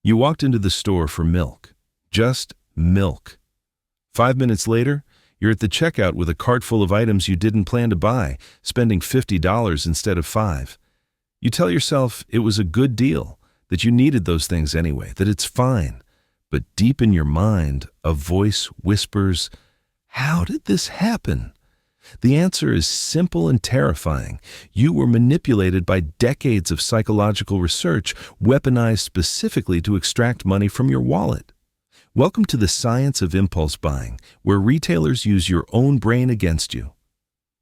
You walked into the store for milk. Just milk. 5 minutes later, you're at the checkout with a cart full of items you didn't plan to buy, spending $50 instead of $5. You tell yourself it was a good deal, that you needed those things anyway, that it's fine. But deep in your mind, a voice whispers, "How did this happen?" The answer is simple and terrifying. You were manipulated by decades of psychological research, weaponized specifically to extract money from your wallet. Welcome to the science of impulse buying, where retailers use your own brain against you.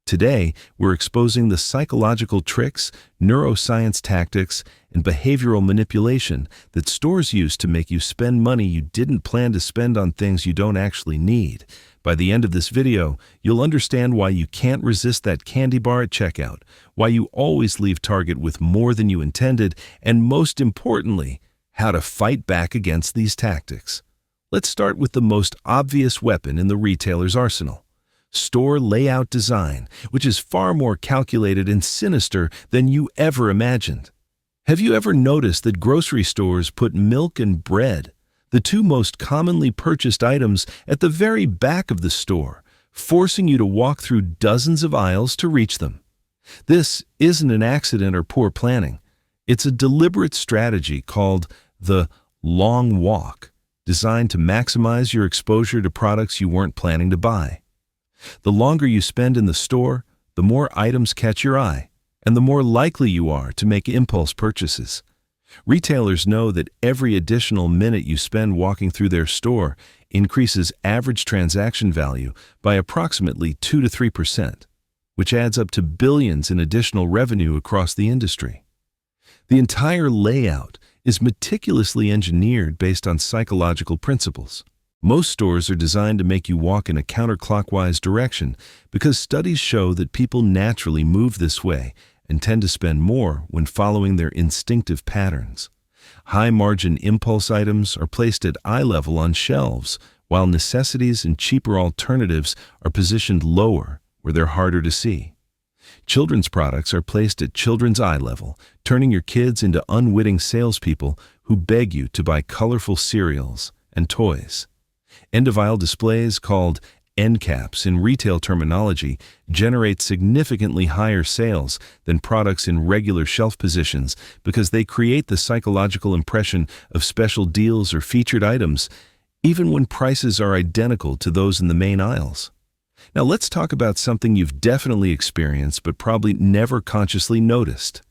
Today, we're exposing the psychological tricks, neuroscience tactics, and behavioral manipulation that stores use to make you spend money you didn't plan to spend on things you don't actually need. By the end of this video, you'll understand why you can't resist that candy bar at checkout, why you always leave Target with more than you intended, and most importantly, how to fight back against these tactics. Let's start with the most obvious weapon in the retailer's arsenal: store layout design, which is far more calculated and sinister than you ever imagined. Have you ever noticed that grocery stores put milk and bread, the two most commonly purchased items, at the very back of the store, forcing you to walk through dozens of aisles to reach them? This isn't an accident or poor planning. It's a deliberate strategy called the long walk, designed to maximize your exposure to products you weren't planning to buy. The longer you spend in the store, the more items catch your eye, and the more likely you are to make impulse purchases. Retailers know that every additional minute you spend walking through their store increases average transaction value by approximately 2 to 3%, which adds up to billions in additional revenue across the industry. The entire layout is meticulously engineered based on psychological principles. Most stores are designed to make you walk in a counterclockwise direction because studies show that people naturally move this way and tend to spend more when following their instinctive patterns. High-margin impulse items are placed at eye level on shelves, while necessities and cheaper alternatives are positioned lower, where they're harder to see. Children's products are placed at children's eye level, turning your kids into unwitting salespeople who beg you to buy colorful cereals and toys. End-of-aisle displays, called end caps in retail terminology, generate significantly higher sales than products in regular shelf positions because they create the psychological impression of special deals or featured items, even when prices are identical to those in the main aisles. Now let's talk about something you've definitely experienced but probably never consciously noticed: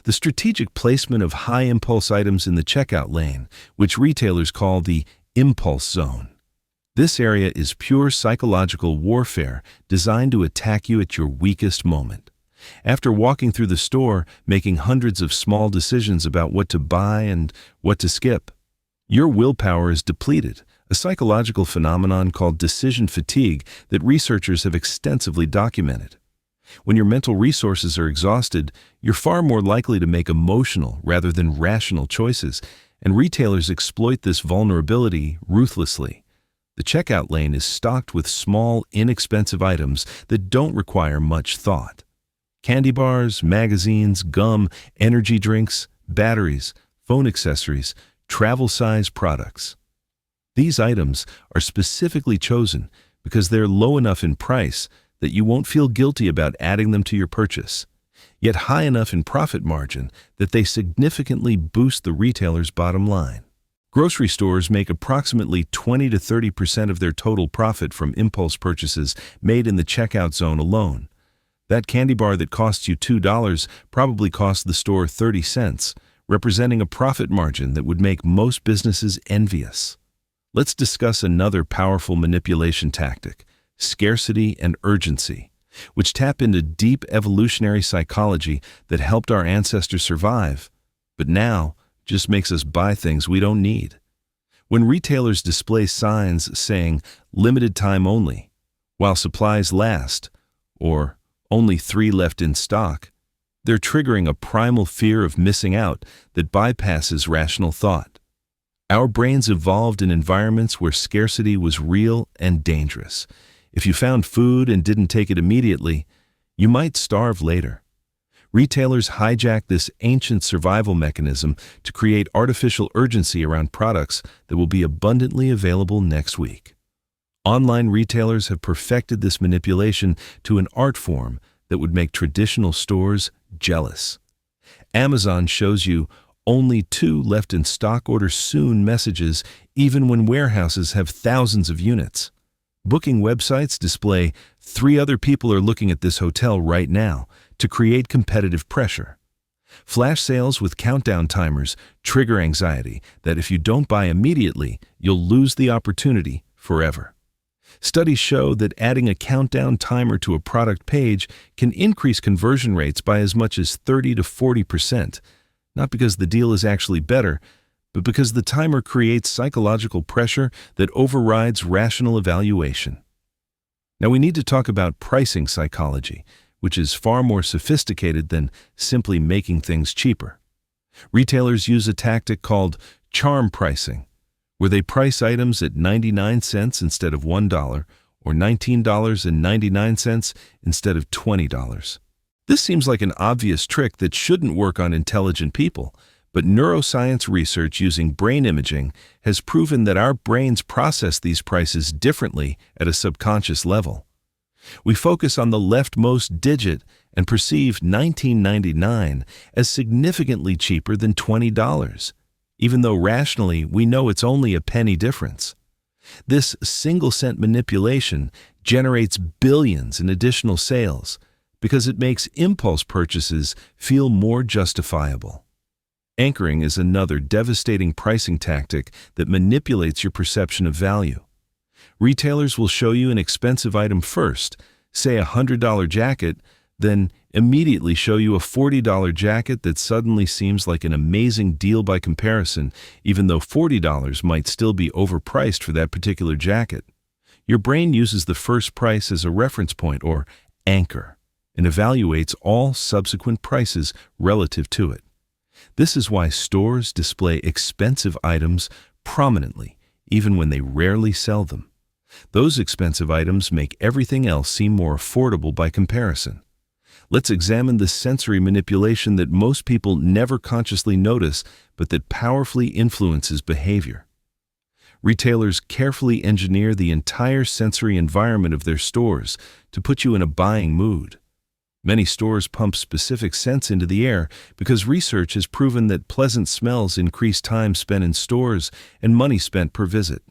the strategic placement of high-impulse items in the checkout lane, which retailers call the impulse zone. This area is pure psychological warfare designed to attack you at your weakest moment. After walking through the store, making hundreds of small decisions about what to buy and what to skip, your willpower is depleted, a psychological phenomenon called decision fatigue that researchers have extensively documented. When your mental resources are exhausted, you're far more likely to make emotional rather than rational choices, and retailers exploit this vulnerability ruthlessly. The checkout lane is stocked with small, inexpensive items that don't require much thought. Candy bars, magazines, gum, energy drinks, batteries, phone accessories, travel-size products. These items are specifically chosen because they're low enough in price that you won't feel guilty about adding them to your purchase, yet high enough in profit margin that they significantly boost the retailer's bottom line. Grocery stores make approximately 20 to 30% of their total profit from impulse purchases made in the checkout zone alone. That candy bar that costs you $2 probably cost the store 30 cents, representing a profit margin that would make most businesses envious. Let's discuss another powerful manipulation tactic: scarcity and urgency, which tap into deep evolutionary psychology that helped our ancestors survive, but now just makes us buy things we don't need. When retailers display signs saying "limited time only," "while supplies last," or "only 3 left in stock," they're triggering a primal fear of missing out that bypasses rational thought. Our brains evolved in environments where scarcity was real and dangerous. If you found food and didn't take it immediately, you might starve later. Retailers hijack this ancient survival mechanism to create artificial urgency around products that will be abundantly available next week. Online retailers have perfected this manipulation to an art form that would make traditional stores jealous. Amazon shows you only 2 left in stock, order soon messages even when warehouses have thousands of units. Booking websites display 3 other people are looking at this hotel right now to create competitive pressure. Flash sales with countdown timers trigger anxiety that if you don't buy immediately, you'll lose the opportunity forever. Studies show that adding a countdown timer to a product page can increase conversion rates by as much as 30 to 40%, not because the deal is actually better, but because the timer creates psychological pressure that overrides rational evaluation. Now we need to talk about pricing psychology, which is far more sophisticated than simply making things cheaper. Retailers use a tactic called charm pricing, where they price items at 99 cents instead of $1 or $19.99 instead of $20. This seems like an obvious trick that shouldn't work on intelligent people, but neuroscience research using brain imaging has proven that our brains process these prices differently at a subconscious level. We focus on the leftmost digit and perceive $19.99 as significantly cheaper than $20, even though rationally we know it's only a penny difference. This single-cent manipulation generates billions in additional sales because it makes impulse purchases feel more justifiable. Anchoring is another devastating pricing tactic that manipulates your perception of value. Retailers will show you an expensive item first, say a $100 jacket, then immediately show you a $40 jacket that suddenly seems like an amazing deal by comparison, even though $40 might still be overpriced for that particular jacket. Your brain uses the first price as a reference point, or anchor, and evaluates all subsequent prices relative to it. This is why stores display expensive items prominently, even when they rarely sell them. Those expensive items make everything else seem more affordable by comparison. Let's examine the sensory manipulation that most people never consciously notice, but that powerfully influences behavior. Retailers carefully engineer the entire sensory environment of their stores to put you in a buying mood. Many stores pump specific scents into the air because research has proven that pleasant smells increase time spent in stores and money spent per visit.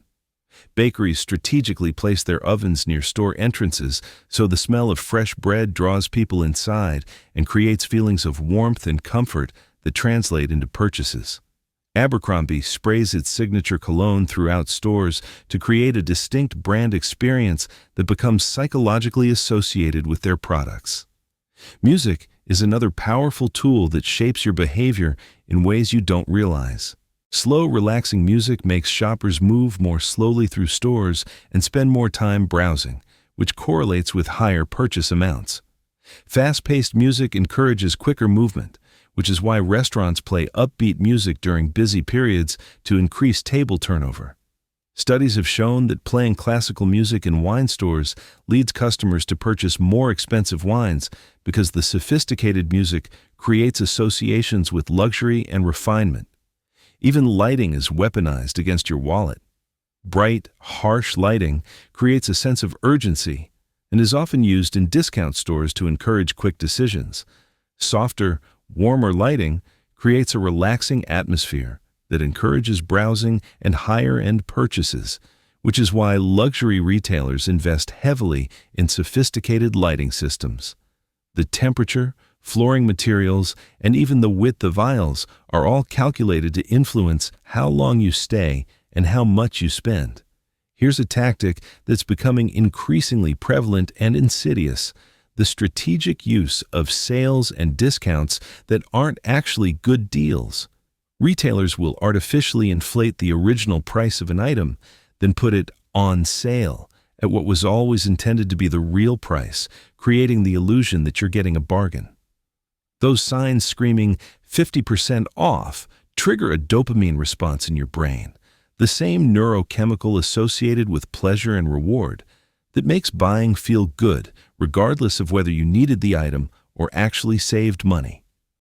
Bakeries strategically place their ovens near store entrances so the smell of fresh bread draws people inside and creates feelings of warmth and comfort that translate into purchases. Abercrombie sprays its signature cologne throughout stores to create a distinct brand experience that becomes psychologically associated with their products. Music is another powerful tool that shapes your behavior in ways you don't realize. Slow, relaxing music makes shoppers move more slowly through stores and spend more time browsing, which correlates with higher purchase amounts. Fast-paced music encourages quicker movement, which is why restaurants play upbeat music during busy periods to increase table turnover. Studies have shown that playing classical music in wine stores leads customers to purchase more expensive wines because the sophisticated music creates associations with luxury and refinement. Even lighting is weaponized against your wallet. Bright, harsh lighting creates a sense of urgency and is often used in discount stores to encourage quick decisions. Softer, warmer lighting creates a relaxing atmosphere that encourages browsing and higher-end purchases, which is why luxury retailers invest heavily in sophisticated lighting systems. The temperature, flooring materials, and even the width of aisles are all calculated to influence how long you stay and how much you spend. Here's a tactic that's becoming increasingly prevalent and insidious: the strategic use of sales and discounts that aren't actually good deals. Retailers will artificially inflate the original price of an item, then put it on sale at what was always intended to be the real price, creating the illusion that you're getting a bargain. Those signs screaming 50% off trigger a dopamine response in your brain, the same neurochemical associated with pleasure and reward that makes buying feel good regardless of whether you needed the item or actually saved money.